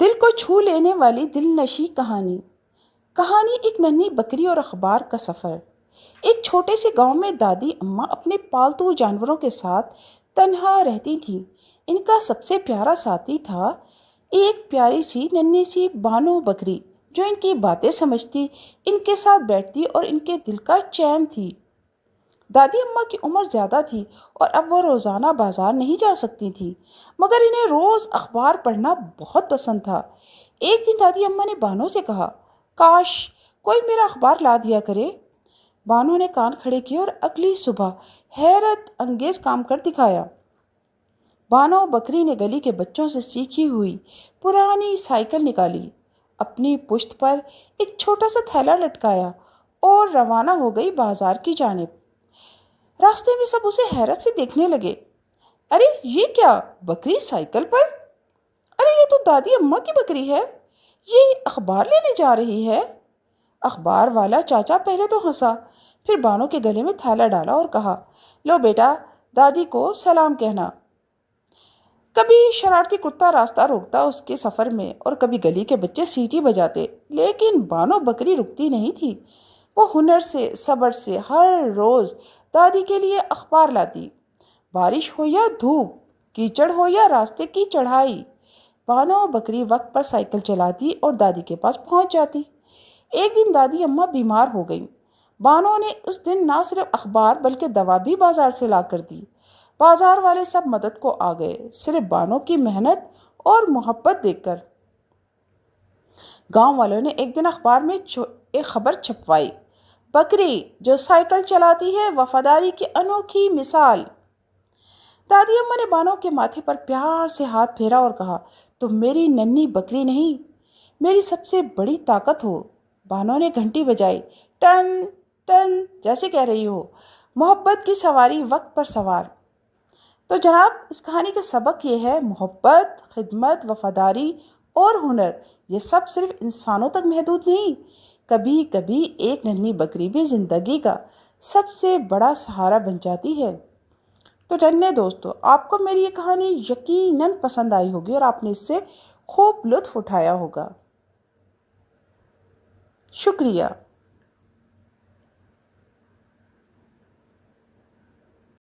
دل کو چھو لینے والی دل نشی کہانی ایک ننھی بکری اور اخبار کا سفر۔ ایک چھوٹے سے گاؤں میں دادی اماں اپنے پالتو جانوروں کے ساتھ تنہا رہتی تھیں۔ ان کا سب سے پیارا ساتھی تھا ایک پیاری سی ننھی سی بانو بکری، جو ان کی باتیں سمجھتی، ان کے ساتھ بیٹھتی اور ان کے دل کا چین تھی۔ دادی اماں کی عمر زیادہ تھی اور اب وہ روزانہ بازار نہیں جا سکتی تھی، مگر انہیں روز اخبار پڑھنا بہت پسند تھا۔ ایک دن دادی اماں نے بانو سے کہا، کاش کوئی میرا اخبار لا دیا کرے۔ بانو نے کان کھڑے کیے اور اگلی صبح حیرت انگیز کام کر دکھایا۔ بانو بکری نے گلی کے بچوں سے سیکھی ہوئی پرانی سائیکل نکالی، اپنی پشت پر ایک چھوٹا سا تھیلا لٹکایا اور روانہ ہو گئی بازار کی جانب۔ راستے میں سب اسے حیرت سے دیکھنے لگے۔ ارے یہ کیا، بکری سائیکل پر؟ ارے یہ تو دادی اماں کی بکری ہے، یہ اخبار لینے جا رہی ہے۔ اخبار والا چاچا پہلے تو ہنسا، پھر بانو کے گلے میں تھیلا ڈالا اور کہا، لو بیٹا، دادی کو سلام کہنا۔ کبھی شرارتی کتا راستہ روکتا اس کے سفر میں اور کبھی گلی کے بچے سیٹی بجاتے، لیکن بانو بکری رکتی نہیں تھی۔ وہ ہنر سے، صبر سے ہر روز دادی کے لیے اخبار لاتی۔ بارش ہو یا دھوپ، کیچڑ ہو یا راستے کی چڑھائی، بانو بکری وقت پر سائیکل چلاتی اور دادی کے پاس پہنچ جاتی۔ ایک دن دادی اماں بیمار ہو گئیں۔ بانو نے اس دن نہ صرف اخبار بلکہ دوا بھی بازار سے لا کر دی۔ بازار والے سب مدد کو آ گئے، صرف بانو کی محنت اور محبت دیکھ کر۔ گاؤں والوں نے ایک دن اخبار میں ایک خبر چھپوائی، بکری جو سائیکل چلاتی ہے، وفاداری کی انوکھی مثال۔ دادی اماں نے بانو کے ماتھے پر پیار سے ہاتھ پھیرا اور کہا، تم میری ننھی بکری نہیں، میری سب سے بڑی طاقت ہو۔ بانو نے گھنٹی بجائی، ٹن ٹن، جیسے کہہ رہی ہو، محبت کی سواری وقت پر سوار۔ تو جناب، اس کہانی کا سبق یہ ہے، محبت، خدمت، وفاداری اور ہنر، یہ سب صرف انسانوں تک محدود نہیں، کبھی کبھی ایک ننھی بکری بھی زندگی کا سب سے بڑا سہارا بن جاتی ہے۔ تو ننھے دوستو، آپ کو میری یہ کہانی یقیناً پسند آئی ہوگی اور آپ نے اس سے خوب لطف اٹھایا ہوگا۔ شکریہ۔